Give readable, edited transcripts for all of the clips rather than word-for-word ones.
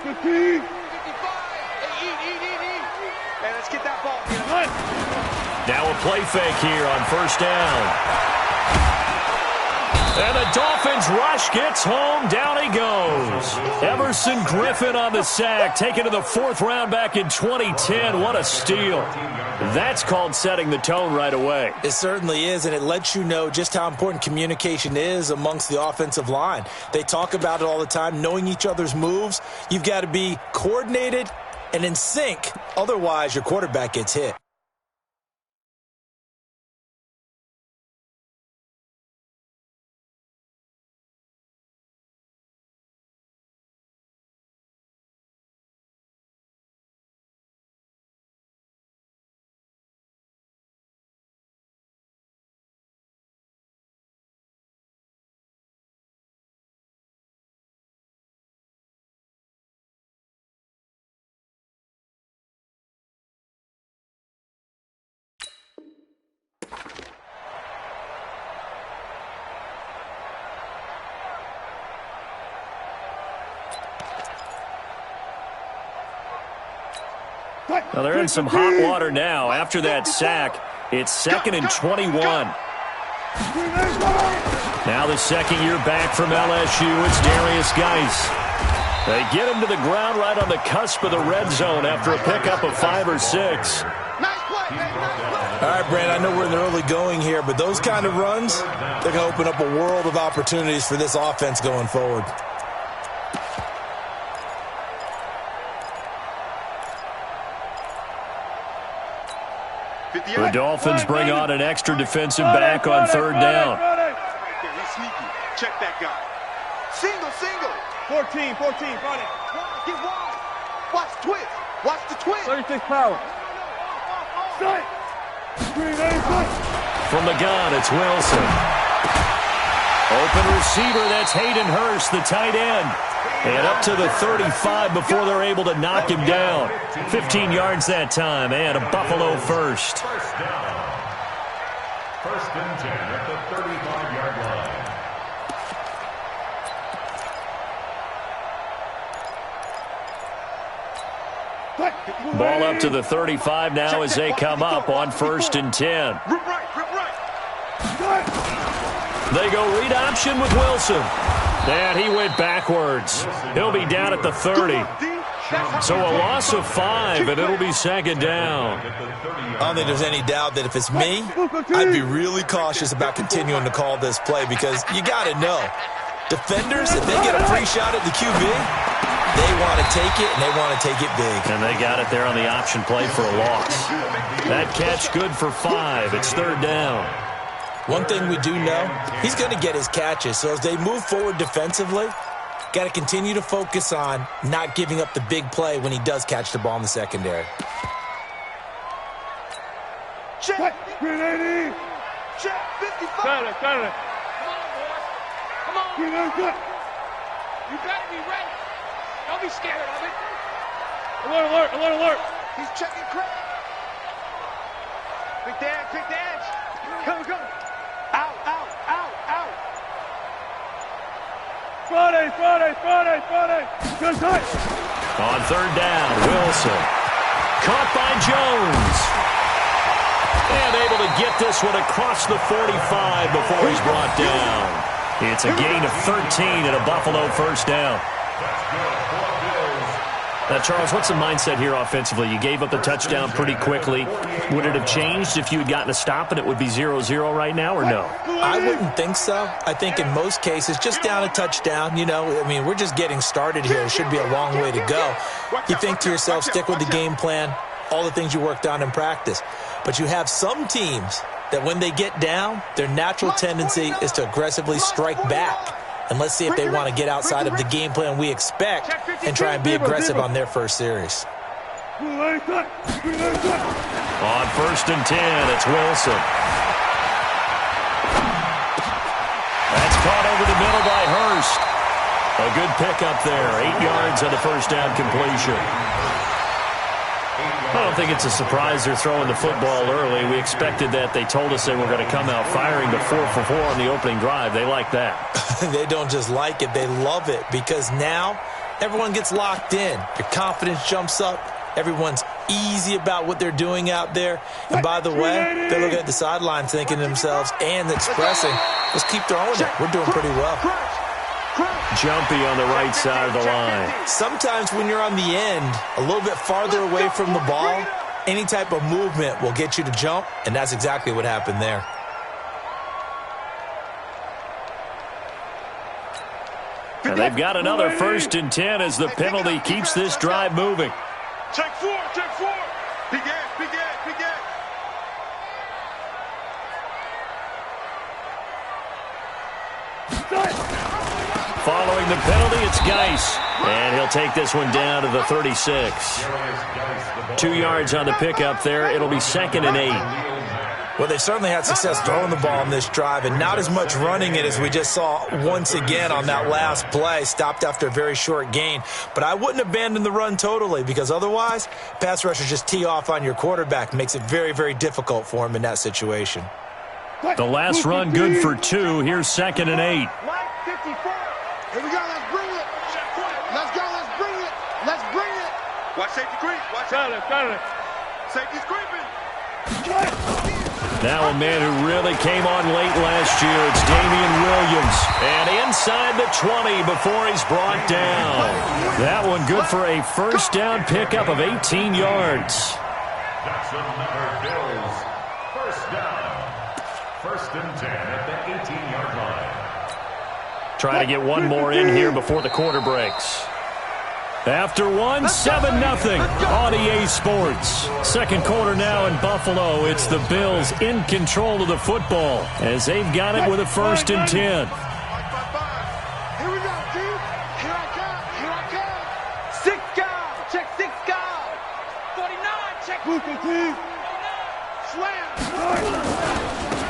55. Hey, eat. Hey, let's get that ball. Now a play fake here on first down. And the Dolphins rush gets home. Down he goes. Everson Griffin on the sack, taken to the 4th round back in 2010. What a steal. That's called setting the tone right away. It certainly is, and it lets you know just how important communication is amongst the offensive line. They talk about it all the time, knowing each other's moves. You've got to be coordinated and in sync. Otherwise, your quarterback gets hit. Well, they're in some hot water now. After that sack, it's 2nd and 21. Now the second year back from LSU, it's Darius Geis. They get him to the ground right on the cusp of the red zone after a pickup of 5 or 6. All right, Brand, I know we're in the early going here, but those kind of runs, they're going to open up a world of opportunities for this offense going forward. The Dolphins bring on an extra defensive back on 3rd down. He's sneaky. Check that guy. Single. 14. Get wide. Watch the twist. Watch the twist. 36 power. From the gun, it's Wilson. Open receiver, that's Hayden Hurst, the tight end. And up to the 35 before they're able to knock him down. 15 yards that time, and a Buffalo first. First down. 1st and 10 at the 35-yard line. Ball up to the 35 now as they come up on 1st and 10. Rip right. They go read option with Wilson. And he went backwards. He'll be down at the 30. So a loss of 5, and it'll be 2nd down. I don't think there's any doubt that if it's me, I'd be really cautious about continuing to call this play because you got to know, defenders, if they get a free shot at the QB, they want to take it, and they want to take it big. And they got it there on the option play for a loss. That catch good for 5. It's 3rd down. One thing we do know, he's going to get his catches. So as they move forward defensively, got to continue to focus on not giving up the big play when he does catch the ball in the secondary. Check. 380. Check. 55. Got it. Come on, boys. You better be ready. Don't be scared of it. Alert. He's checking Craig. Quick dance. Come. Out. Friday. Good touch. On 3rd down, Wilson. Caught by Jones. And able to get this one across the 45 before he's brought down. It's a gain of 13 and a Buffalo first down. Now, Charles, what's the mindset here offensively? You gave up the touchdown pretty quickly. Would it have changed if you had gotten a stop and it would be 0-0 right now, or no? I wouldn't think so. I think in most cases, just down a touchdown, we're just getting started here. It should be a long way to go. You think to yourself, stick with the game plan, all the things you worked on in practice. But you have some teams that when they get down, their natural tendency is to aggressively strike back. And let's see if they want to get outside of the game plan we expect and try and be aggressive on their first series. On 1st and 10, it's Wilson. That's caught over the middle by Hurst. A good pickup there. 8 yards on the first down completion. I don't think it's a surprise they're throwing the football early. We expected that. They told us they were going to come out firing the 4 for 4 on the opening drive. They like that. They don't just like it. They love it because now everyone gets locked in. Your confidence jumps up. Everyone's easy about what they're doing out there. And by the way, they're looking at the sideline thinking to themselves and expressing, let's keep throwing it. We're doing pretty well. Jumpy on the right side of the line. Sometimes when you're on the end, a little bit farther away from the ball, any type of movement will get you to jump, and that's exactly what happened there. And they've got another 1st and 10 as the penalty keeps this drive moving. Check 4, check 4. Begin. Following the penalty, it's Geis. And he'll take this one down to the 36. 2 yards on the pickup there. It'll be 2nd and 8. Well, they certainly had success throwing the ball on this drive and not as much running it as we just saw once again on that last play. Stopped after a very short gain. But I wouldn't abandon the run totally because otherwise, pass rushers just tee off on your quarterback. Makes it very, very difficult for him in that situation. The last run good for 2. Here's 2nd and 8. Here we go, let's bring it. Let's go, let's bring it. Let's bring it. Watch safety creep. Watch Got it. Safety's creeping. Now a man who really came on late last year, it's Damian Williams. And inside the 20 before he's brought down. That one good for a 1st down pickup of 18 yards. That's another Bills. 1st down. 1st and 10 at the 18-yard line. Try to get one more in here before the quarter breaks. After one, 7-0 on EA Sports. 2nd quarter now in Buffalo. It's the Bills in control of the football as they've got it with a 1st and 10. Here we go, dude. Here I come. 6 guard. Check 6 guard. 49. Check. Slam.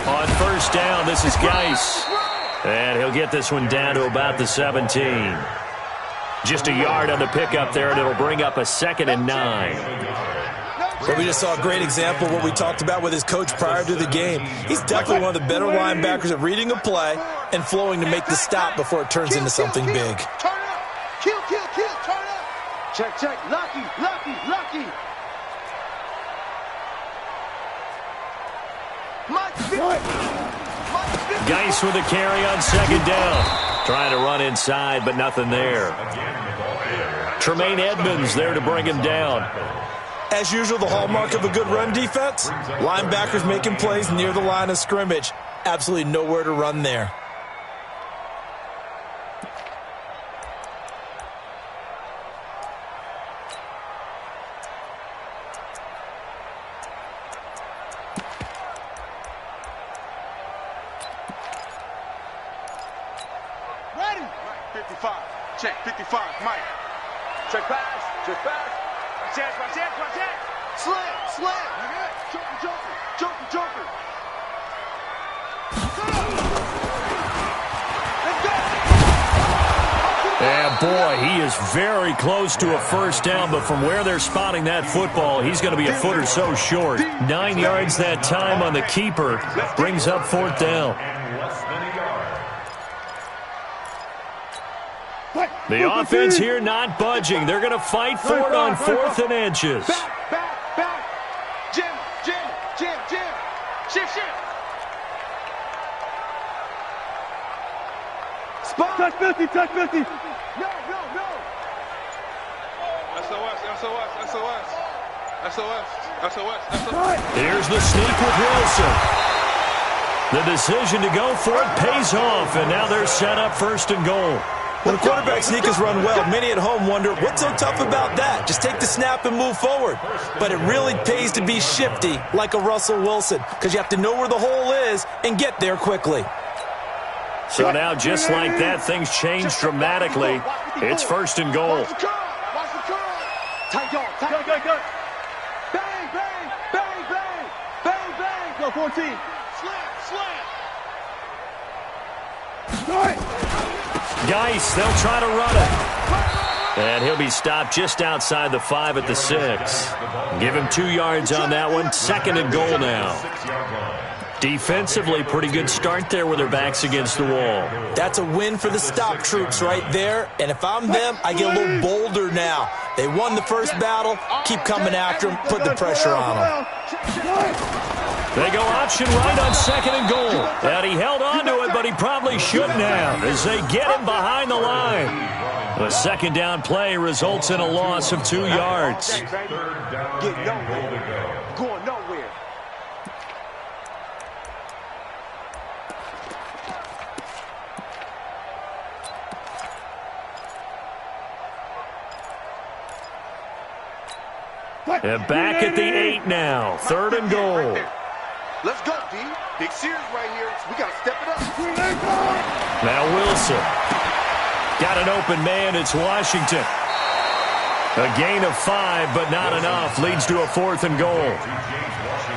On 1st down, this is Geis. And he'll get this one down to about the 17. Just a yard on the pickup there, and it'll bring up a 2nd and 9. But we just saw a great example of what we talked about with his coach prior to the game. He's definitely one of the better linebackers at reading a play and flowing to make the stop before it turns into something big. Turn up. Kill. Turn up. Check. Lucky. Geis with a carry on 2nd down. Trying to run inside, but nothing there. Tremaine Edmonds there to bring him down. As usual, the hallmark of a good run defense, linebackers making plays near the line of scrimmage. Absolutely nowhere to run there. Ready. 55. Check. 55. Mike. Check pass. Watch that. Slam. Joker. And boy, he is very close to a 1st down, but from where they're spotting that football, he's going to be a foot or so short. 9 yards that time on the keeper. Brings up 4th down. The offense here not budging. They're going to fight for it on 4th and inches. Back. Jim. Shift. Spot. Touch 50. No. SOS. Here's the sneak with Wilson. The decision to go for it pays off, and now they're set up 1st and goal. When a quarterback sneak has run well, many at home wonder, what's so tough about that? Just take the snap and move forward. But it really pays to be shifty like a Russell Wilson because you have to know where the hole is and get there quickly. So now, just like that, things change dramatically. It's 1st and goal. Watch the curl. Tight. Go. Bang. Go, 14. Slam. Geis, they'll try to run it. And he'll be stopped just outside the 5 at the 6. Give him 2 yards on that one. 2nd and goal now. Defensively, pretty good start there with their backs against the wall. That's a win for the stop troops right there. And if I'm them, I get a little bolder now. They won the first battle. Keep coming after them. Put the pressure on them. They go option right on 2nd and goal. And he held on to it, but he probably shouldn't have as they get him behind the line. The 2nd down play results in a loss of 2 yards. Get nowhere. Going nowhere. And back at the 8 now. 3rd and goal. Let's go, D. Big series right here. We got to step it up. Now Wilson. Got an open man. It's Washington. A gain of 5, but not enough. Leads to a 4th and goal.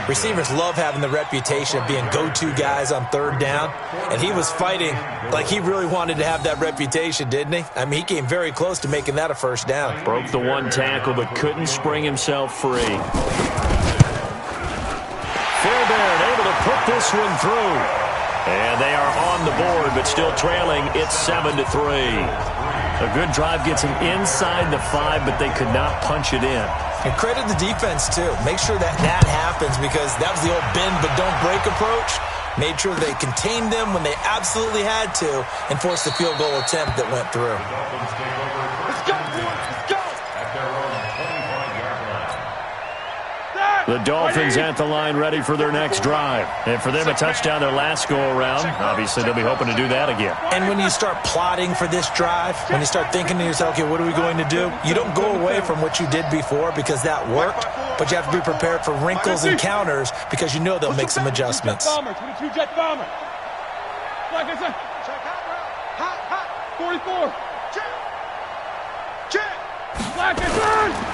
Receivers love having the reputation of being go-to guys on 3rd down. And he was fighting like he really wanted to have that reputation, didn't he? I mean, he came very close to making that a 1st down. Broke the 1 tackle, but couldn't spring himself free. Fairbairn able to put this one through. And they are on the board, but still trailing. It's 7-3. A good drive gets them inside the 5, but they could not punch it in. And credit the defense, too. Make sure that happens because that was the old bend but don't break approach. Made sure they contained them when they absolutely had to and forced the field goal attempt that went through. Let's go, boys. Let's go. The Dolphins at the line ready for their next drive. And for them, a touchdown their last go-around. Obviously, they'll be hoping to do that again. And when you start plotting for this drive, when you start thinking to yourself, okay, what are we going to do? You don't go away from what you did before because that worked, but you have to be prepared for wrinkles and counters because you know they'll make some adjustments. 22 jet bomber. Like I said, Hot. 44. Check. Like I said.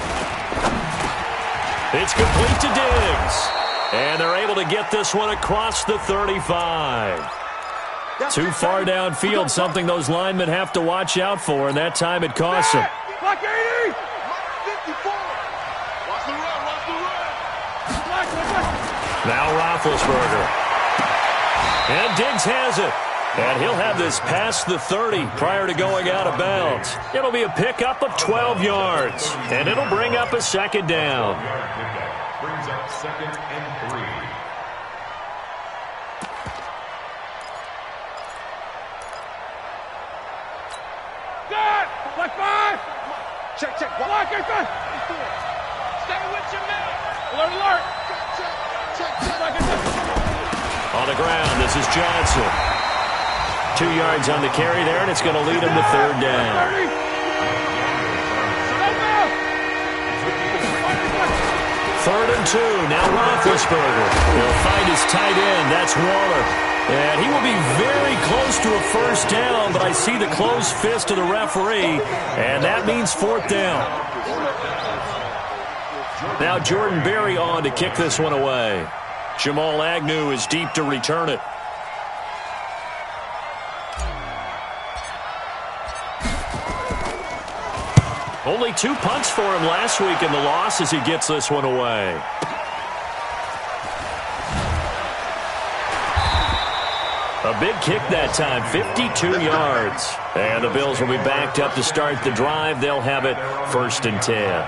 It's complete to Diggs. And they're able to get this one across the 35. Too far downfield, something those linemen have to watch out for, and that time it costs them. Like 80. 54. Watch the run. Now Roethlisberger. And Diggs has it. And he'll have this past the 30 prior to going out of bounds. It'll be a pickup of 12 yards. And it'll bring up a 2nd down. Brings up 2nd and 3. Good. Like 5. Check. Like I said. Stay with your man. Alert. Check. Like I said. On the ground, this is Johnson. 2 yards on the carry there, and it's going to lead him to 3rd down. 3rd and 2. Now Roethlisberger. He'll find his tight end. That's Waller. And he will be very close to a 1st down, but I see the closed fist of the referee, and that means 4th down. Now Jordan Berry on to kick this one away. Jamal Agnew is deep to return it. Only 2 punts for him last week in the loss as he gets this one away. A big kick that time, 52 yards. And the Bills will be backed up to start the drive. They'll have it 1st and 10.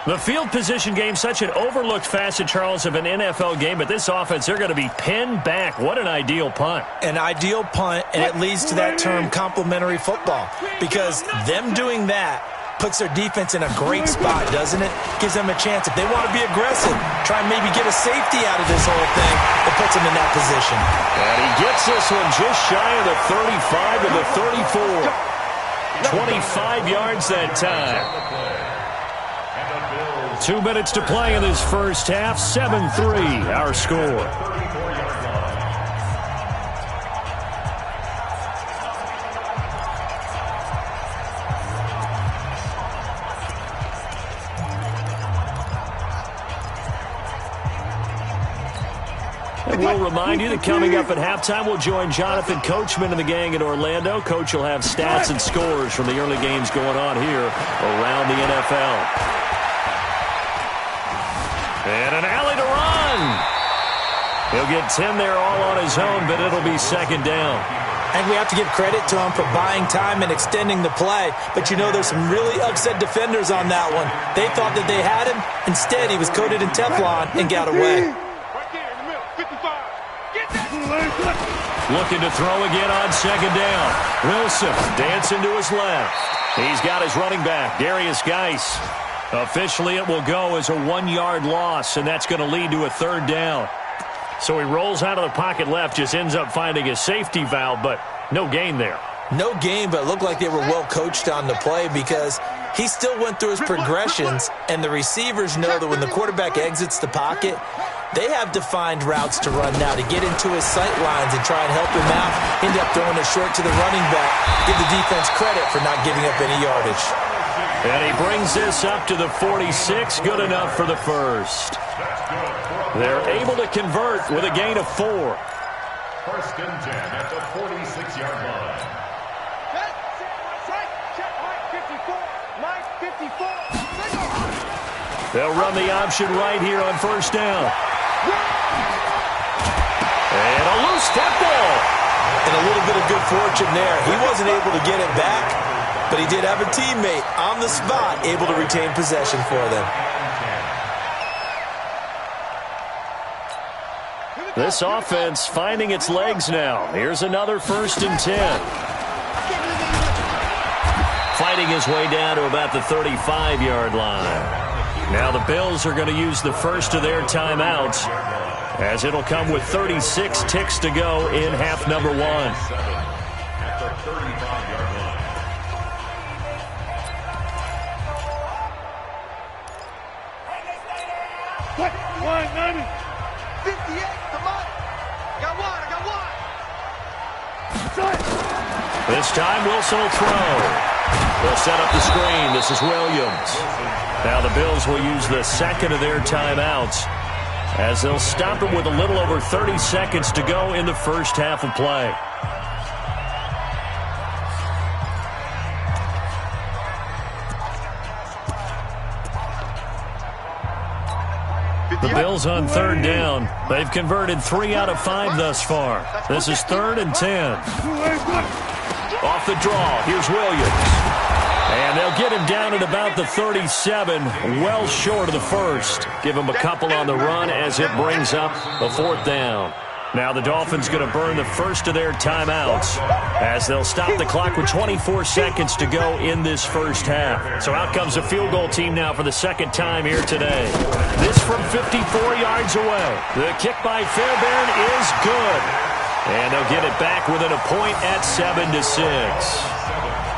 The field position game, such an overlooked facet, Charles, of an NFL game, but this offense, they're going to be pinned back. What an ideal punt. An ideal punt, and it leads to that term complementary football because them doing that puts their defense in a great spot, doesn't it? Gives them a chance. If they want to be aggressive, try and maybe get a safety out of this whole thing, it puts them in that position. And he gets this one just shy of the 35 to the 34. 25 yards that time. 2 minutes to play in this first half. 7-3, our score. And we'll remind you that coming up at halftime, we'll join Jonathan Coachman and the gang in Orlando. Coach will have stats and scores from the early games going on here around the NFL. And an alley to run. He'll get 10 there all on his own, but it'll be second down. And we have to give credit to him for buying time and extending the play. But, you know, there's some really upset defenders on that one. They thought that they had him. Instead, he was coated in Teflon and got away. Right there in the middle, 55. Get that. Looking to throw again on second down. Wilson dancing to his left. He's got his running back, Darius Geis. Officially, it will go as a 1-yard loss, and that's going to lead to a third down. So he rolls out of the pocket left, just ends up finding a safety valve, but no gain there. No gain, but it looked like they were well coached on the play because he still went through his progressions, and the receivers know that when the quarterback exits the pocket, they have defined routes to run now to get into his sight lines and try and help him out. End up throwing it short to the running back. Give the defense credit for not giving up any yardage. And he brings this up to the 46, good enough for the first. They're able to convert with a gain of 4. First and 10 at the 46-yard line. They'll run the option right here on first down. And a loose football. And a little bit of good fortune there. He wasn't able to get it back, but he did have a teammate on the spot able to retain possession for them. This offense finding its legs now. Here's another first and 10. Fighting his way down to about the 35-yard line. Now the Bills are going to use the first of their timeouts, as it'll come with 36 ticks to go in half number 1. At the 35-yard line. What? 190. 58, come on. I got one. This time Wilson will throw. They'll set up the screen. This is Williams. Now the Bills will use the second of their timeouts, as they'll stop it with a little over 30 seconds to go in the first half of play. The Bills on third down. They've converted 3 out of 5 thus far. This is 3rd and 10. Off the draw, here's Williams. And they'll get him down at about the 37, well short of the first. Give him a couple on the run as it brings up the 4th down. Now the Dolphins going to burn the first of their timeouts, as they'll stop the clock with 24 seconds to go in this first half. So out comes a field goal team now for the second time here today. This from 54 yards away. The kick by Fairbairn is good. And they'll get it back within a point at 7-6.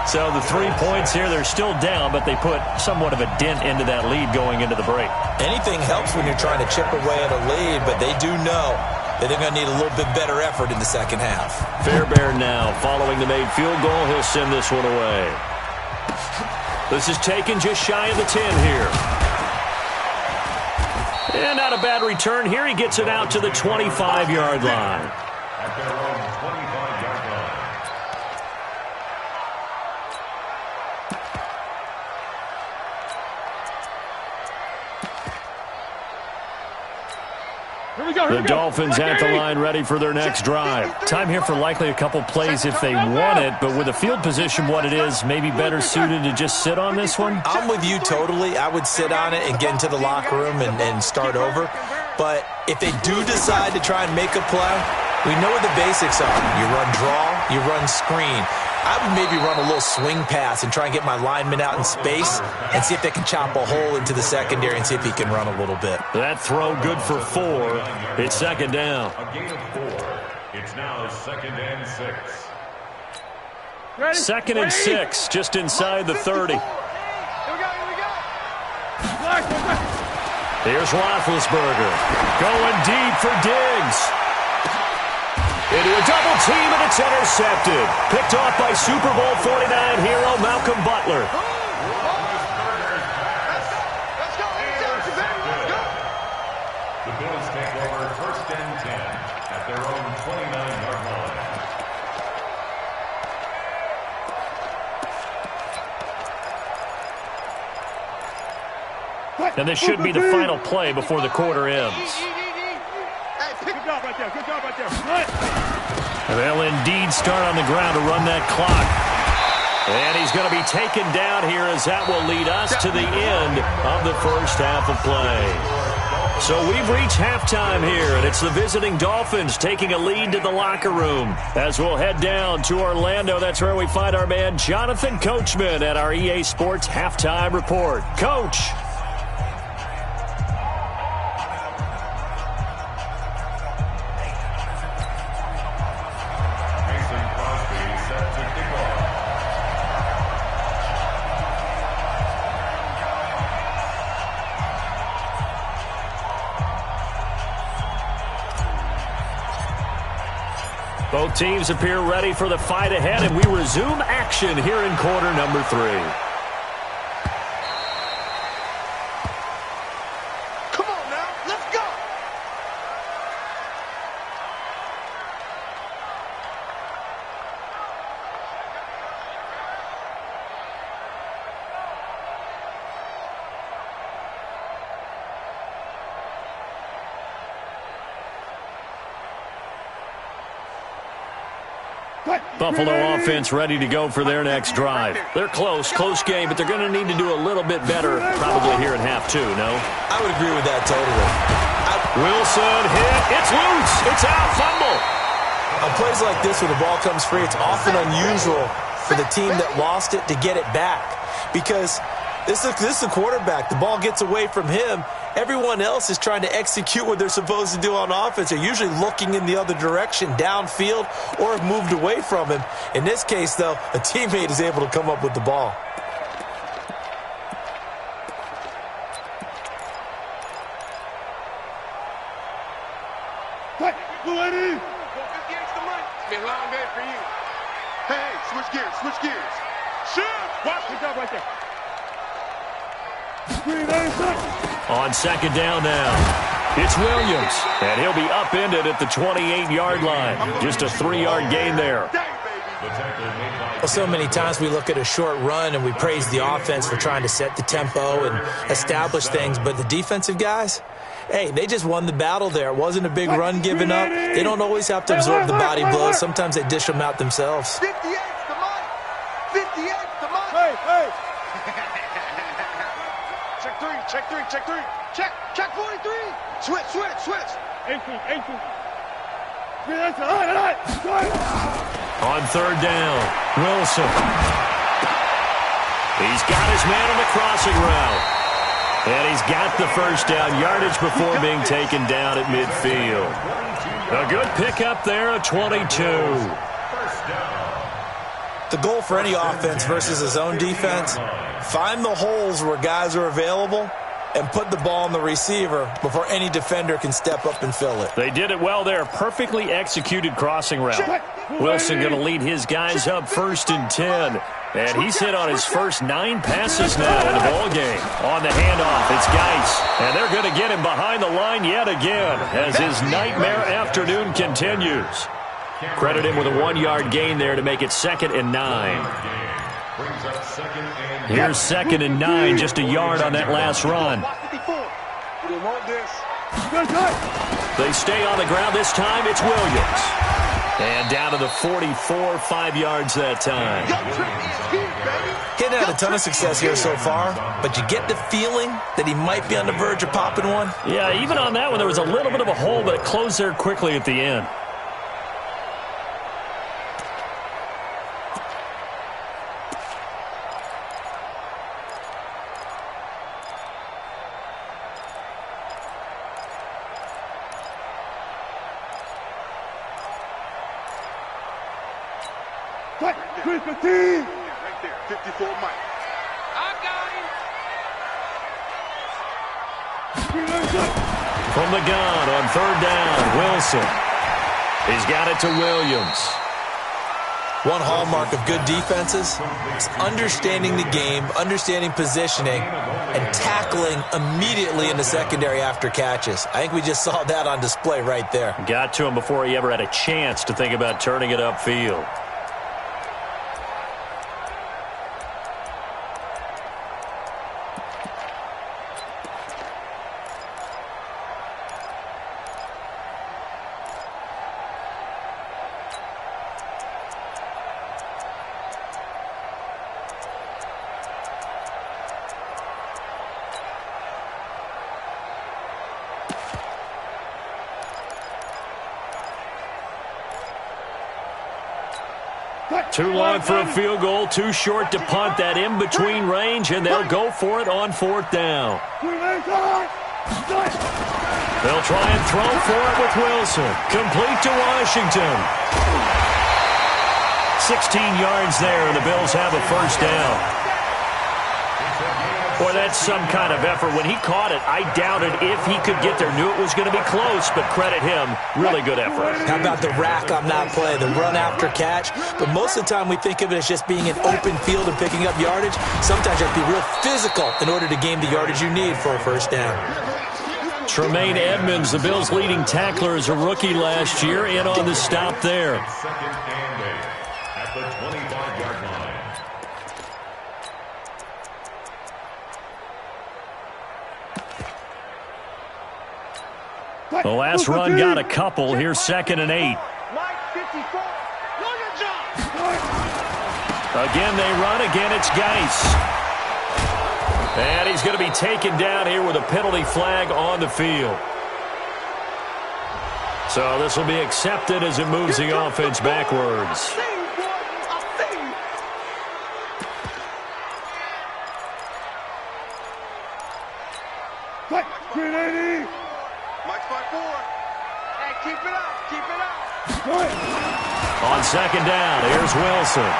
So the 3 points here, they're still down, but they put somewhat of a dent into that lead going into the break. Anything helps when you're trying to chip away at a lead, but they do know that they're going to need a little bit better effort in the second half. Fairbairn now, following the made field goal, he'll send this one away. This is taken just shy of the 10 here. And not a bad return here. He gets it out to the 25-yard line. At their own 25-yard line. The Dolphins at the line ready for their next drive. Time here for likely a couple plays if they want it, but with the field position what it is, maybe better suited to just sit on this one? I'm with you totally. I would sit on it and get into the locker room and start over. But if they do decide to try and make a play, we know what the basics are. You run draw, you run screen. I would maybe run a little swing pass and try and get my lineman out in space and see if they can chop a hole into the secondary and see if he can run a little bit. That throw good for 4. It's second down. A gain of 4. It's now 2nd and 6. Ready? 2nd and 6, just inside the 30. Here we go. Here's Roethlisberger. Going deep for Diggs. Into a double team, and it's intercepted. Picked off by Super Bowl 49 hero Malcolm Butler. Let's go. The Bills take over 1st and 10 at their own 29-yard line. And this should be the final play before the quarter ends. Hey, pick Good job right there. Good job right there. And they'll indeed start on the ground to run that clock. And he's going to be taken down here as that will lead us to the end of the first half of play. So we've reached halftime here, and it's the visiting Dolphins taking a lead to the locker room. As we'll head down to Orlando, that's where we find our man Jonathan Coachman at our EA Sports Halftime Report. Coach. Both teams appear ready for the fight ahead, and we resume action here in quarter number 3. Come on now, let's go. Buffalo offense ready to go for their next drive. They're close game, but they're going to need to do a little bit better probably here in half 2, no? I would agree with that totally. Wilson hit. It's loose. It's out. Fumble. On plays like this where the ball comes free, it's often unusual for the team that lost it to get it back because this is the quarterback. The ball gets away from him. Everyone else is trying to execute what they're supposed to do on offense. They're usually looking in the other direction, downfield, or have moved away from him. In this case, though, a teammate is able to come up with the ball. It's been a long day for you. Hey, switch gears. Shoot! Watch. Good job right there. On second down now, it's Williams, and he'll be upended at the 28-yard line. Just a 3-yard gain there. Well, so many times we look at a short run and we praise the offense for trying to set the tempo and establish things, but the defensive guys, hey, they just won the battle there. It wasn't a big run given up. They don't always have to absorb the body blows. Sometimes they dish them out themselves. 58 to Mike. 58 to Mike. Hey. Check three. Check 43. Switch. 18. On third down, Wilson. He's got his man on the crossing route. And he's got the first down yardage before being taken down at midfield. A good pickup there, a 22. The goal for any offense versus his own defense, find the holes where guys are available and put the ball on the receiver before any defender can step up and fill it. They did it well there. Perfectly executed crossing route. Wilson going to lead his guys up 1st and 10. And he's hit on his first 9 passes now in the ball game. On the handoff, it's Geis. And they're going to get him behind the line yet again as his nightmare afternoon continues. Credit him with a 1-yard gain there to make it 2nd and 9. Here's 2nd and 9, just a yard on that last run. They stay on the ground this time. It's Williams. And down to the 44, 5 yards that time. He's had a ton of success here so far, but you get the feeling that he might be on the verge of popping one. Yeah, even on that one, there was a little bit of a hole, but it closed there quickly at the end. Right there, 54 Mike. I got him. From the gun on third down, Wilson. He's got it to Williams. One hallmark of good defenses is understanding the game, understanding positioning, and tackling immediately in the secondary after catches. I think we just saw that on display right there. Got to him before he ever had a chance to think about turning it upfield. Too long for a field goal, too short to punt that in-between range, and they'll go for it on 4th down. They'll try and throw for it with Wilson. Complete to Washington. 16 yards there, and the Bills have a 1st down. Boy, that's some kind of effort. When he caught it, I doubted if he could get there. Knew it was going to be close, but credit him. Really good effort. How about the rack on that play, the run after catch? But most of the time we think of it as just being an open field and picking up yardage. Sometimes you have to be real physical in order to gain the yardage you need for a 1st down. Tremaine Edmonds, the Bills' leading tackler as a rookie last year, in on the stop there. Second and 8 at the 25-yard line. The last run got a couple. Here's 2nd and 8. Again, they run. Again, it's Geis. And he's going to be taken down here with a penalty flag on the field. So this will be accepted as it moves the offense backwards. On 2nd down, here's Wilson.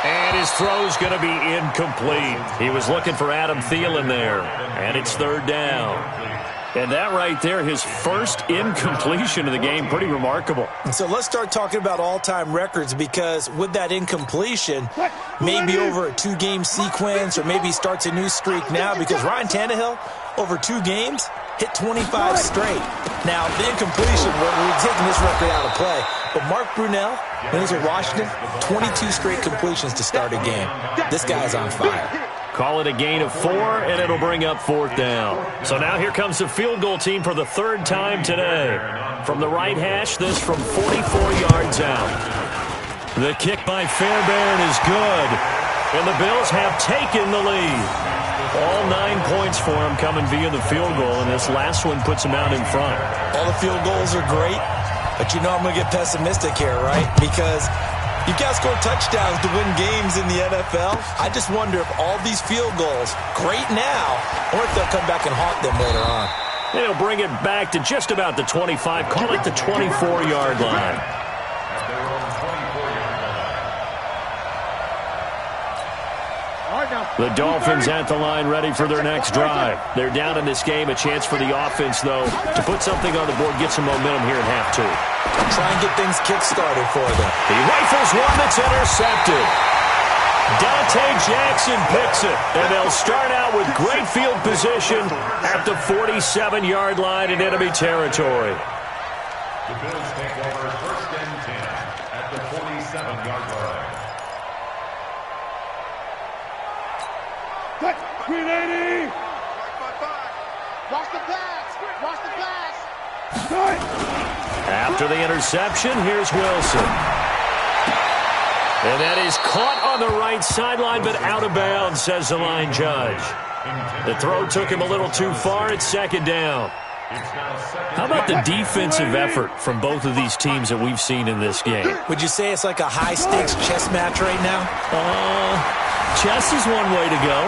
And his throw's going to be incomplete. He was looking for Adam Thielen there. And it's 3rd down. And that right there, his first incompletion of the game, pretty remarkable. So let's start talking about all-time records, because with that incompletion, maybe over a 2-game sequence, or maybe he starts a new streak now, because Ryan Tannehill, over 2 games, hit 25 straight. Now, the incompletion, we're taking this record out of play. But Mark Brunell, when he was at Washington, 22 straight completions to start a game. This guy's on fire. Call it a gain of 4, and it'll bring up 4th down. So now here comes the field goal team for the 3rd time today. From the right hash, this from 44 yards out. The kick by Fairbairn is good. And the Bills have taken the lead. All 9 points for him coming via the field goal, and this last one puts him out in front. All the field goals are great, but you know I'm going to get pessimistic here, right? Because you've got to score touchdowns to win games in the NFL. I just wonder if all these field goals, great now, or if they'll come back and haunt them later on. They'll bring it back to just about the 25, call it the 24-yard line. The Dolphins at the line, ready for their next drive. They're down in this game. A chance for the offense, though, to put something on the board, get some momentum here at half 2. Try and get things kick-started for them. He rifles one that's intercepted. Dante Jackson picks it, and they'll start out with great field position at the 47-yard line in enemy territory. The Bills take over 1st and 10 at the 47-yard line. 380. Watch the pass. Watch the pass. After the interception, here's Wilson. And that is caught on the right sideline, but out of bounds, says the line judge. The throw took him a little too far. It's 2nd down. How about the defensive effort from both of these teams that we've seen in this game? Would you say it's like a high-stakes chess match right now? Chess is one way to go.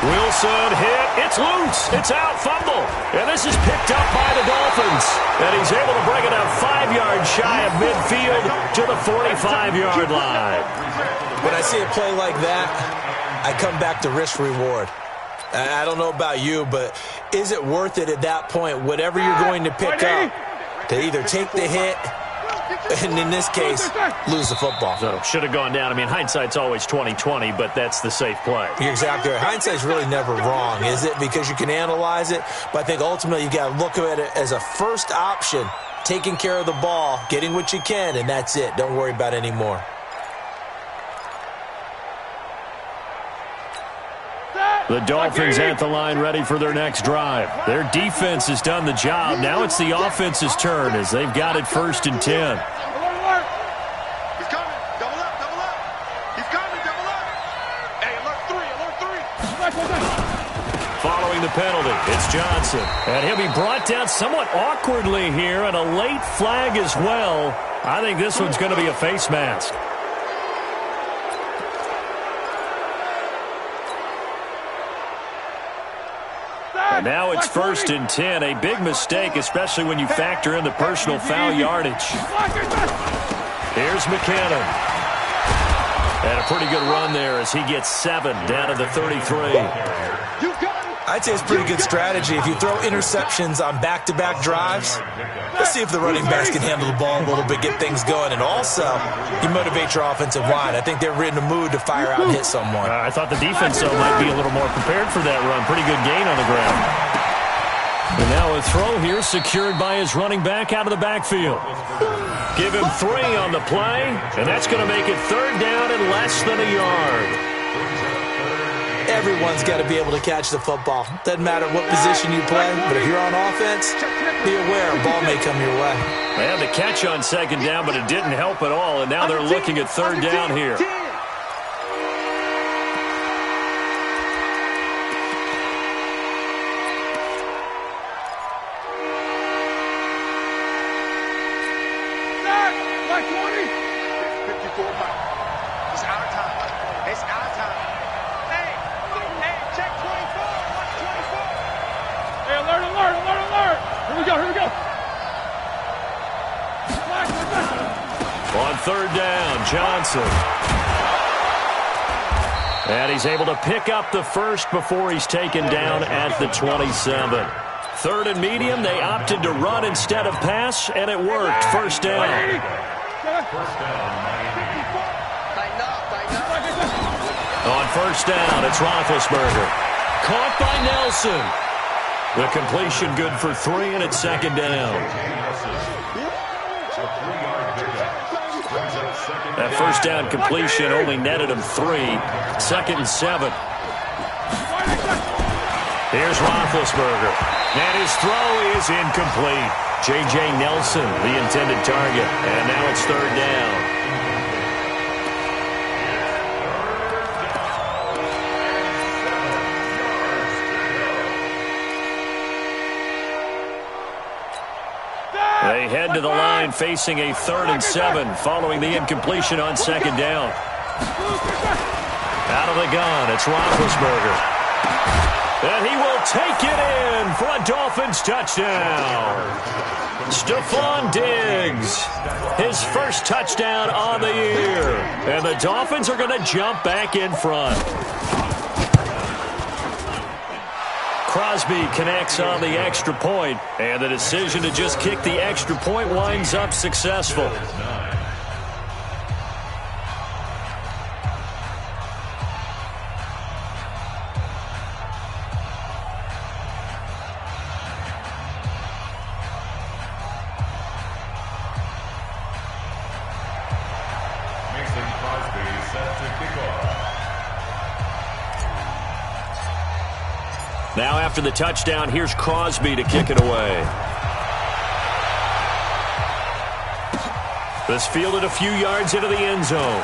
Wilson hit. It's loose. It's out. Fumble. And this is picked up by the Dolphins. And he's able to bring it up 5 yards shy of midfield to the 45-yard line. When I see a play like that, I come back to risk-reward. I don't know about you, but is it worth it at that point, whatever you're going to pick up, to either take the hit and, in this case, lose the football? So, should have gone down. I mean, hindsight's always 20/20, but that's the safe play. You're exactly right. Hindsight's really never wrong, is it? Because you can analyze it, but I think ultimately you got to look at it as a first option, taking care of the ball, getting what you can, and that's it. Don't worry about any more. The Dolphins at the line, ready for their next drive. Their defense has done the job. Now it's the offense's turn as they've got it 1st and 10. He's coming. Double up, double up. He's coming, double up. Hey, alert 3. Following the penalty, it's Johnson. And he'll be brought down somewhat awkwardly here, and a late flag as well. I think this one's going to be a face mask. And now it's 1st and 10. A big mistake, especially when you factor in the personal foul yardage. Here's McKinnon. And a pretty good run there as he gets 7 down to the 33. I'd say it's pretty good strategy. If you throw interceptions on back-to-back drives, let's see if the running backs can handle the ball a little bit, get things going. And also, you motivate your offensive line. I think they're in the mood to fire out and hit someone. I thought the defense, though, might be a little more prepared for that run. Pretty good gain on the ground. And now a throw here secured by his running back out of the backfield. Give him 3 on the play, and that's going to make it 3rd down and less than a yard. Everyone's got to be able to catch the football. Doesn't matter what position you play, but if you're on offense, be aware a ball may come your way. They had the catch on 2nd down, but it didn't help at all, and now they're looking at 3rd down here. On 3rd down, Johnson. And he's able to pick up the first before he's taken down at the 27. 3rd and medium, they opted to run instead of pass, and it worked. 1st down. On 1st down, it's Roethlisberger. Caught by Nelson. The completion good for 3, and it's 2nd down. That 1st down completion only netted him 3. 2nd and 7. Here's Roethlisberger. And his throw is incomplete. J.J. Nelson, the intended target. And now it's 3rd down. They head to the line facing a 3rd and 7 following the incompletion on 2nd down. Out of the gun, it's Roethlisberger. And he will take it in for a Dolphins touchdown. Stephon Diggs, his first touchdown on the year. And the Dolphins are going to jump back in front. Crosby connects on the extra point, and the decision to just kick the extra point winds up successful. Now after the touchdown, here's Crosby to kick it away. This fielded a few yards into the end zone.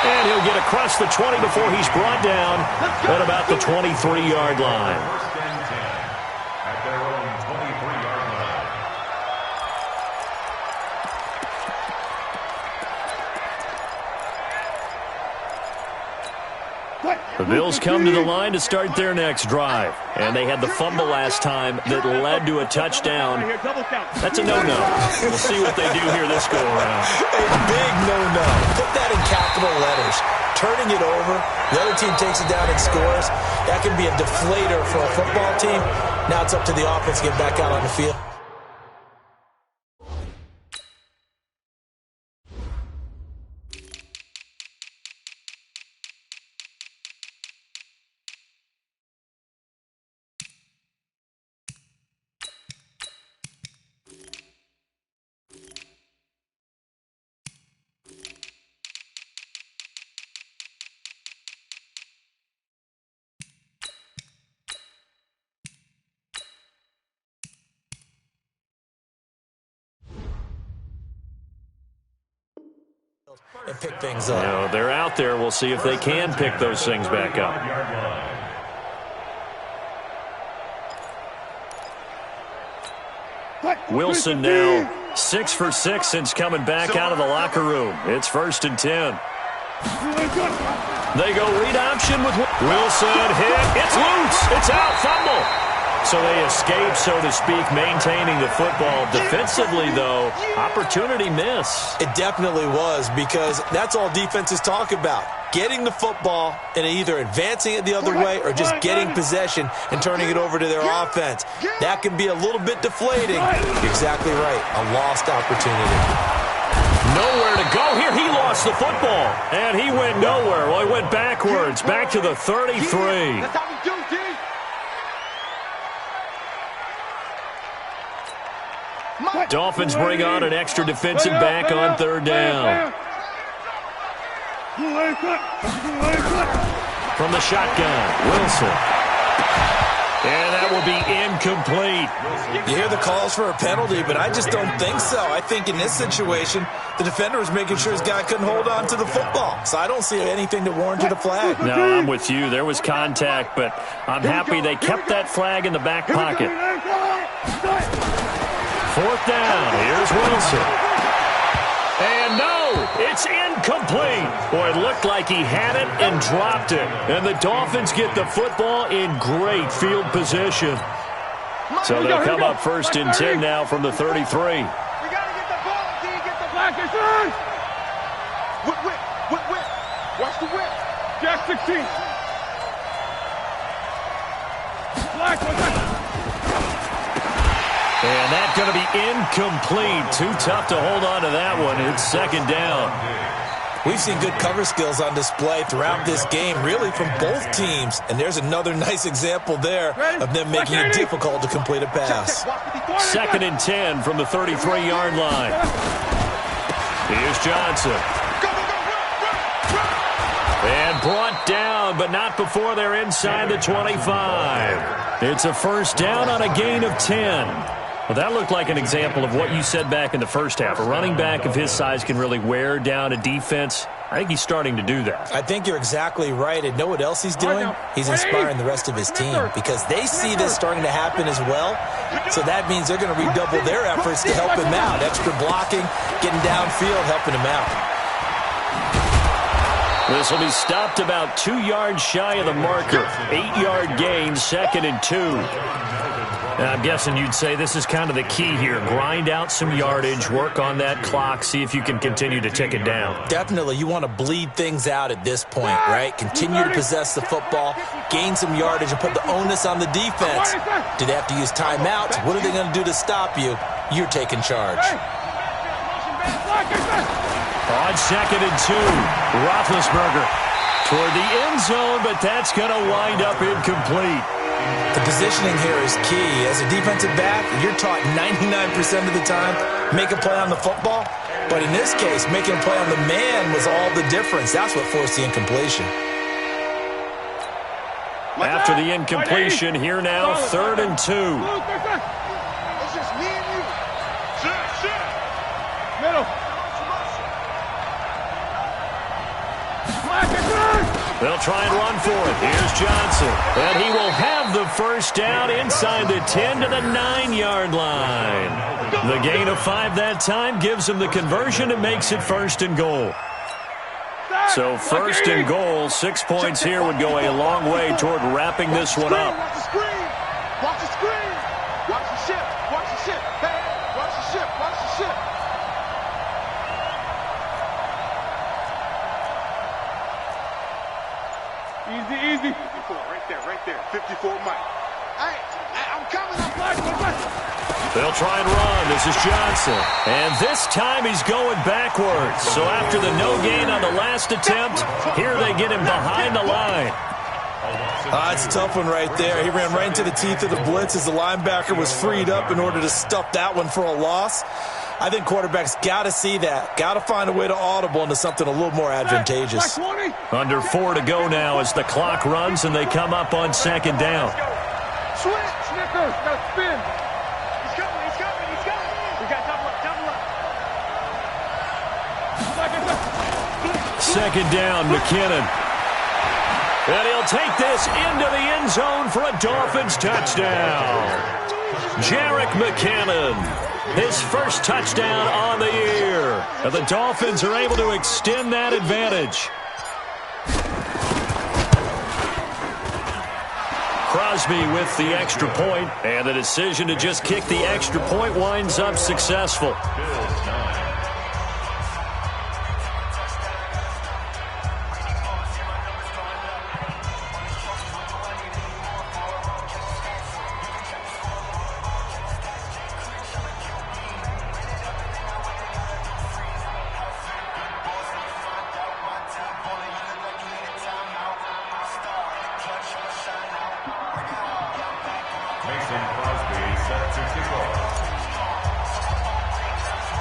And he'll get across the 20 before he's brought down at about the 23-yard line. The Bills come to the line to start their next drive. And they had the fumble last time that led to a touchdown. That's a no-no. We'll see what they do here this go-around. A big no-no. Put that in capital letters. Turning it over, the other team takes it down and scores. That can be a deflator for a football team. Now it's up to the offense to get back out on the field. And pick things up. No, they're out there. We'll see if they can pick those things back up. Wilson now 6 for 6 since coming back out of the locker room. It's 1st and 10. They go read option with Wilson. Hit. It's loose. It's out. Fumble. So they escape, so to speak, maintaining the football. Defensively, though, opportunity miss. It definitely was, because that's all defenses talk about. Getting the football and either advancing it the other way or just getting possession and turning it over to their offense. That can be a little bit deflating. Exactly right. A lost opportunity. Nowhere to go here. He lost the football, and he went nowhere. Well, he went backwards, back to the 33. That's how we do, D. Dolphins bring on an extra defensive back on third down. From the shotgun, Wilson. And that will be incomplete. You hear the calls for a penalty, but I just don't think so. I think in this situation, the defender was making sure his guy couldn't hold on to the football. So I don't see anything that warranted a flag. No, I'm with you. There was contact, but I'm happy they kept that flag in the back pocket. Fourth down. Here's Wilson. And no, it's incomplete. Boy, it looked like he had it and dropped it. And the Dolphins get the football in great field position. So they'll come up first and 10 now from the 33. We got to get the ball, D. Get the flag. Whip. Watch the whip. Jack 16. Flag. And that's going to be incomplete. Too tough to hold on to that one. It's second down. We've seen good cover skills on display throughout this game, really from both teams. And there's another nice example there of them making it difficult to complete a pass. Second and 10 from the 33-yard line. Here's Johnson. And brought down, but not before they're inside the 25. It's a first down on a gain of 10. Well, that looked like an example of what you said back in the first half. A running back of his size can really wear down a defense. I think he's starting to do that. I think you're exactly right. And know what else he's doing? He's inspiring the rest of his team because they see this starting to happen as well. So that means they're going to redouble their efforts to help him out. Extra blocking, getting downfield, helping him out. This will be stopped about 2 yards shy of the marker. 8-yard gain, second and 2. I'm guessing you'd say this is kind of the key here. Grind out some yardage, work on that clock, see if you can continue to tick it down. Definitely. You want to bleed things out at this point, right? Continue to possess the football, gain some yardage, and put the onus on the defense. Do they have to use timeouts? What are they going to do to stop you? You're taking charge. On second and 2, Roethlisberger toward the end zone, but that's going to wind up incomplete. The positioning here is key. As a defensive back, you're taught 99% of the time, make a play on the football. But in this case, making a play on the man was all the difference. That's what forced the incompletion. After the incompletion, here now, third and 2. It's just me and you. Shit. Middle. They'll try and run for it. Here's Johnson. And he will have the first down inside the 10 to the 9-yard line. The gain of 5 that time gives him the conversion and makes it first and goal. So first and goal, 6 points here would go a long way toward wrapping this one up. Watch the screen. Watch the screen. Watch the ship. Watch the ship. Hey, watch the ship. Watch the ship. Easy. 54, right there. 54 Mike. I'm coming. They'll try and run. This is Johnson. And this time he's going backwards. So after the no gain on the last attempt, here they get him behind the line. It's a tough one right there. He ran right into the teeth of the blitz as the linebacker was freed up in order to stuff that one for a loss. I think quarterbacks got to see that. Got to find a way to audible into something a little more advantageous. Under 4 to go now as the clock runs and they come up on second down. Snickers, got to spin. He's coming. We got double up. Second down, McKinnon. And he'll take this into the end zone for a Dolphins touchdown. Jerick McKinnon, his first touchdown on the year. And the Dolphins are able to extend that advantage. Crosby with the extra point, and the decision to just kick the extra point winds up successful. Bills 9.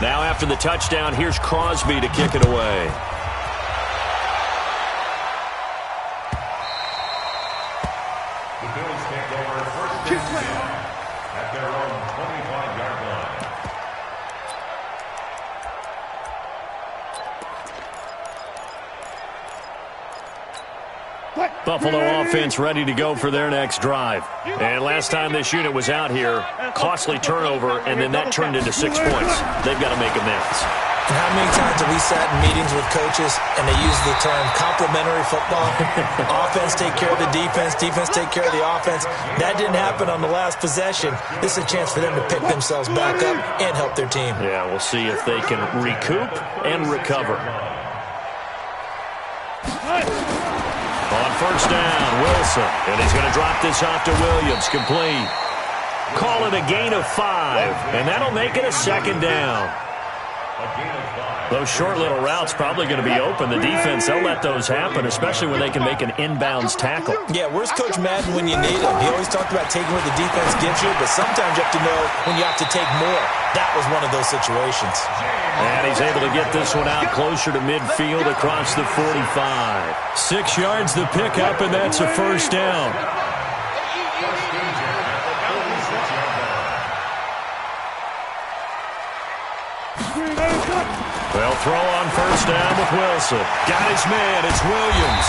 Now after the touchdown, here's Crosby to kick it away. The Bills take over first and 10 at their own 25-yard line. Buffalo offense ready to go for their next drive. And last time this unit was out here, costly turnover, and then that turned into 6 points. They've got to make amends. And how many times have we sat in meetings with coaches and they use the term complementary football? Offense take care of the defense, defense take care of the offense. That didn't happen on the last possession. This is a chance for them to pick themselves back up and help their team. Yeah, we'll see if they can recoup and recover. On first down, Wilson. And he's going to drop this off to Williams. Complete. Call it a gain of 5. And that'll make it a second down. Those short little routes probably going to be open. The defense, they'll let those happen, especially when they can make an inbounds tackle. Yeah, where's Coach Madden when you need him? He always talked about taking what the defense gives you, but sometimes you have to know when you have to take more. That was one of those situations. And he's able to get this one out closer to midfield across the 45. 6 yards the pickup, and that's a first down. They'll throw on first down with Wilson. Got his man. It's Williams.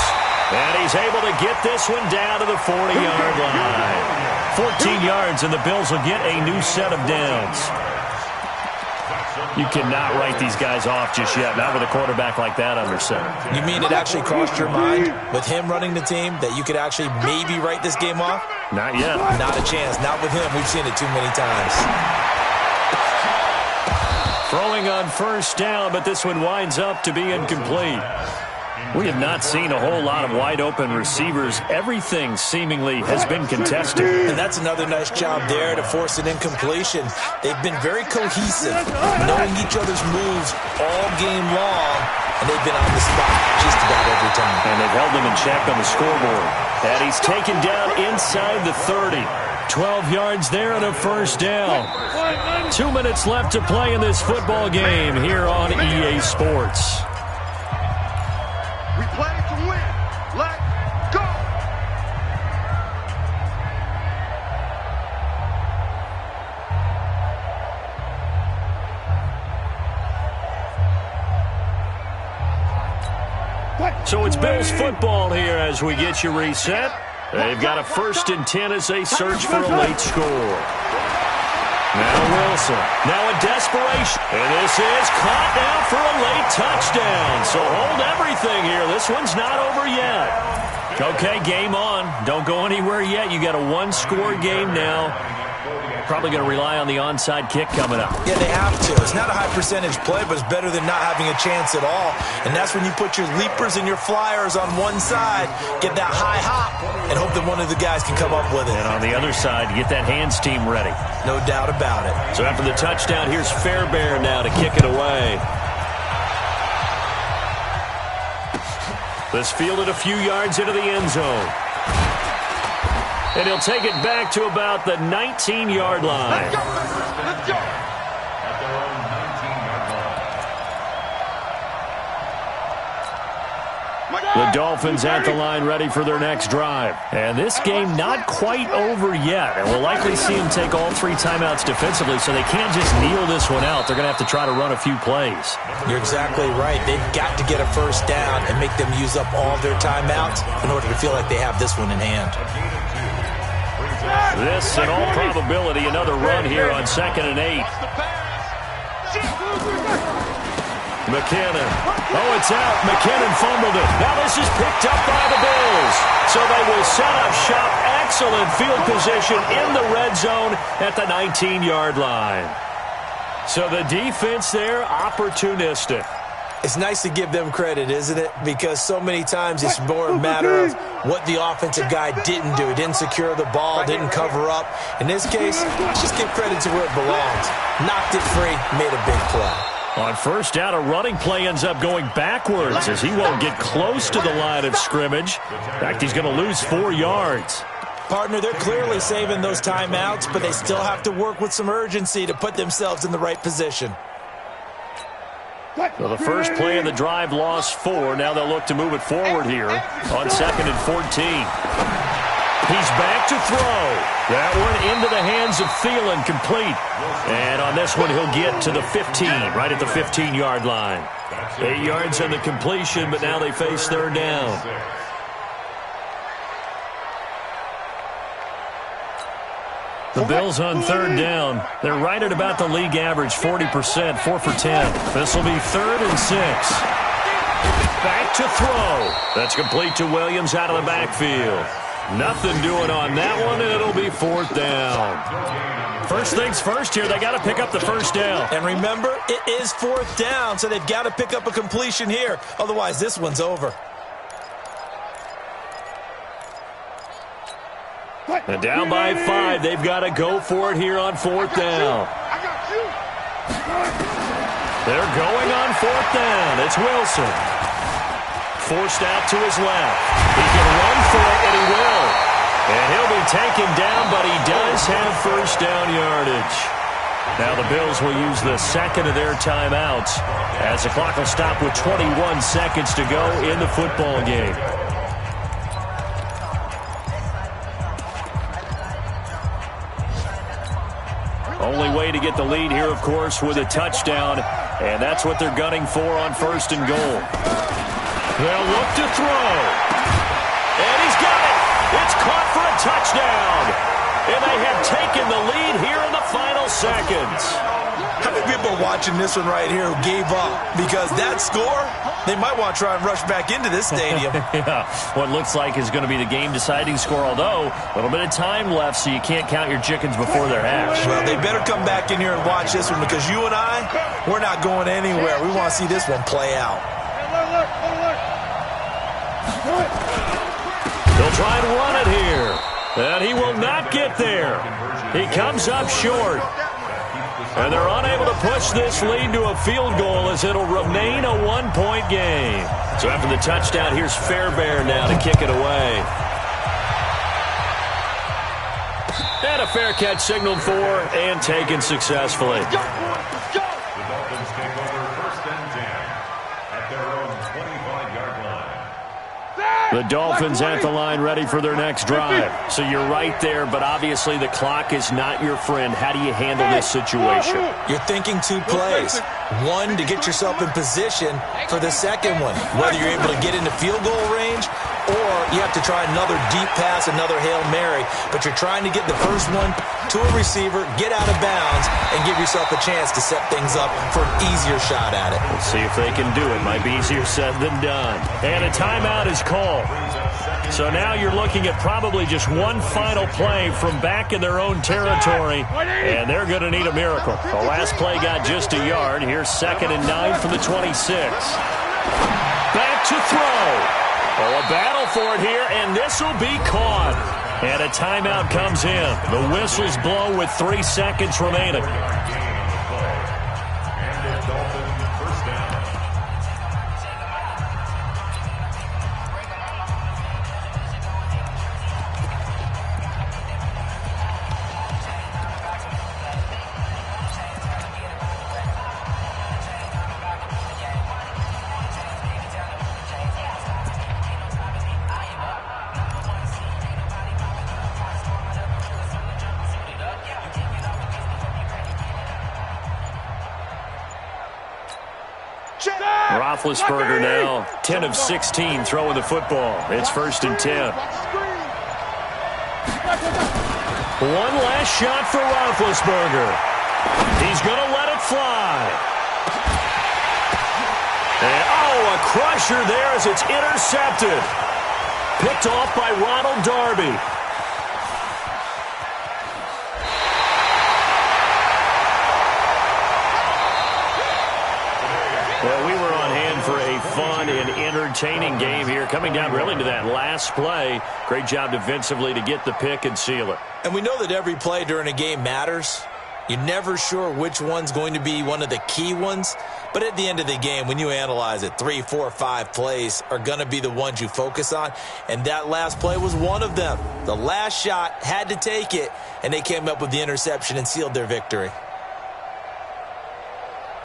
And he's able to get this one down to the 40-yard line. 14 yards, and the Bills will get a new set of downs. You cannot write these guys off just yet, not with a quarterback like that under center. You mean it actually crossed your mind with him running the team that you could actually maybe write this game off? Not yet. Not a chance. Not with him. We've seen it too many times. Throwing on first down, but this one winds up to be incomplete. We have not seen a whole lot of wide-open receivers. Everything seemingly has been contested. And that's another nice job there to force an incompletion. They've been very cohesive, knowing each other's moves all game long, and they've been on the spot just about every time. And they've held them in check on the scoreboard. And he's taken down inside the 30. 12 yards there and a first down. 2 minutes left to play in this football game here on EA Sports. We play to win. Let's go. So it's Bills football here as we get you reset. They've got a 1st and 10 as they search for a late score. Now Wilson. Now a desperation. And this is caught now for a late touchdown. So hold everything here. This one's not over yet. Okay, game on. Don't go anywhere yet. You got a 1-score game now. Probably going to rely on the onside kick coming up. Yeah, they have to. It's not a high percentage play, but it's better than not having a chance at all. And that's when you put your leapers and your flyers on one side, get that high hop, and hope that one of the guys can come up with it. And on the other side, get that hands team ready. No doubt about it. So after the touchdown, here's Fairbairn now to kick it away. This fielded a few yards into the end zone. And he'll take it back to about the 19-yard line. Let's go. Let's go. At their own 19-yard line. The Dolphins at the line ready for their next drive. And this game not quite over yet. And we'll likely see them take all 3 timeouts defensively, so they can't just kneel this one out. They're going to have to try to run a few plays. You're exactly right. They've got to get a first down and make them use up all their timeouts in order to feel like they have this one in hand. This, in all probability, another run here on 2nd and 8. McKinnon. Oh, it's out. McKinnon fumbled it. Now this is picked up by the Bills. So they will set up shop at excellent field position in the red zone at the 19-yard line. So the defense there, opportunistic. It's nice to give them credit, isn't it? Because so many times it's more a matter of what the offensive guy didn't do. He didn't secure the ball, didn't cover up. In this case, let's just give credit to where it belongs. Knocked it free, made a big play. On first down, a running play ends up going backwards as he won't get close to the line of scrimmage. In fact, he's going to lose 4 yards. Partner, they're clearly saving those timeouts, but they still have to work with some urgency to put themselves in the right position. So the first play of the drive lost 4. Now they'll look to move it forward here on 2nd and 14. He's back to throw. That one into the hands of Thielen, complete. And on this one, he'll get to the 15, right at the 15-yard line. 8 yards on the completion, but now they face third down. The Bills on third down. They're right at about the league average, 40%, 4 for 10. This will be 3rd and 6. Back to throw. That's complete to Williams out of the backfield. Nothing doing on that one, and it'll be 4th down. First things first here, they got to pick up the first down. And remember, it is 4th down, so they've got to pick up a completion here. Otherwise, this one's over. And down by 5, they've got to go for it here on 4th down. They're going on 4th down. It's Wilson. Forced out to his left. He can run for it, and he will. And he'll be taken down, but he does have first down yardage. Now the Bills will use the second of their timeouts as the clock will stop with 21 seconds to go in the football game. Only way to get the lead here, of course, with a touchdown, and that's what they're gunning for on 1st and goal. They'll look to throw, and he's got it. It's caught for a touchdown, and they have taken the lead here in the final seconds. How many people are watching this one right here who gave up? Because that score, they might want to try and rush back into this stadium. Yeah, what looks like is going to be the game-deciding score, although a little bit of time left, so you can't count your chickens before they're hatched. Well, they better come back in here and watch this one because you and I, we're not going anywhere. We want to see this one play out. They'll try and run it here, and he will not get there. He comes up short. And they're unable to push this lead to a field goal as it'll remain a 1-point game. So after the touchdown, here's Fairbairn now to kick it away. And a fair catch signaled for and taken successfully. The Dolphins take over 1st and 10 at their own 25-yard line. The Dolphins at the line ready for their next drive. So you're right there, but obviously the clock is not your friend. How do you handle this situation? You're thinking 2 plays. One, to get yourself in position for the second one. Whether you're able to get into field goal range or you have to try another deep pass, another Hail Mary. But you're trying to get the first one to a receiver, get out of bounds, and give yourself a chance to set things up for an easier shot at it. Let's see if they can do it. Might be easier said than done. And a timeout is called. So now you're looking at probably just one final play from back in their own territory, and they're going to need a miracle. The last play got just a yard. Here's 2nd and 9 from the 26. Back to throw. Oh, a battle for it here, and this will be caught. And a timeout comes in. The whistle's blown with 3 seconds remaining. Roethlisberger now 10 of 16 throwing the football. It's 1st and 10. One last shot for Roethlisberger. He's going to let it fly. And, a crusher there as it's intercepted. Picked off by Ronald Darby. entertaining game here, coming down really to that last play. Great job defensively to get the pick and seal it. And we know that every play during a game matters. You're never sure which one's going to be one of the key ones. But at the end of the game, when you analyze it, 3, 4, 5 plays are going to be the ones you focus on. And that last play was one of them. The last shot had to take it, and they came up with the interception and sealed their victory.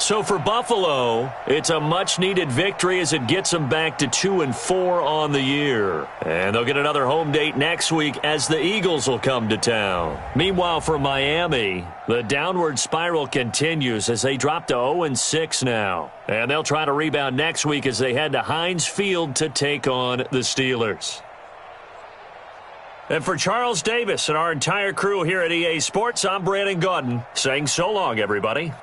So for Buffalo, it's a much-needed victory as it gets them back to 2-4 on the year. And they'll get another home date next week as the Eagles will come to town. Meanwhile, for Miami, the downward spiral continues as they drop to 0-6 now. And they'll try to rebound next week as they head to Heinz Field to take on the Steelers. And for Charles Davis and our entire crew here at EA Sports, I'm Brandon Gaudin saying so long, everybody.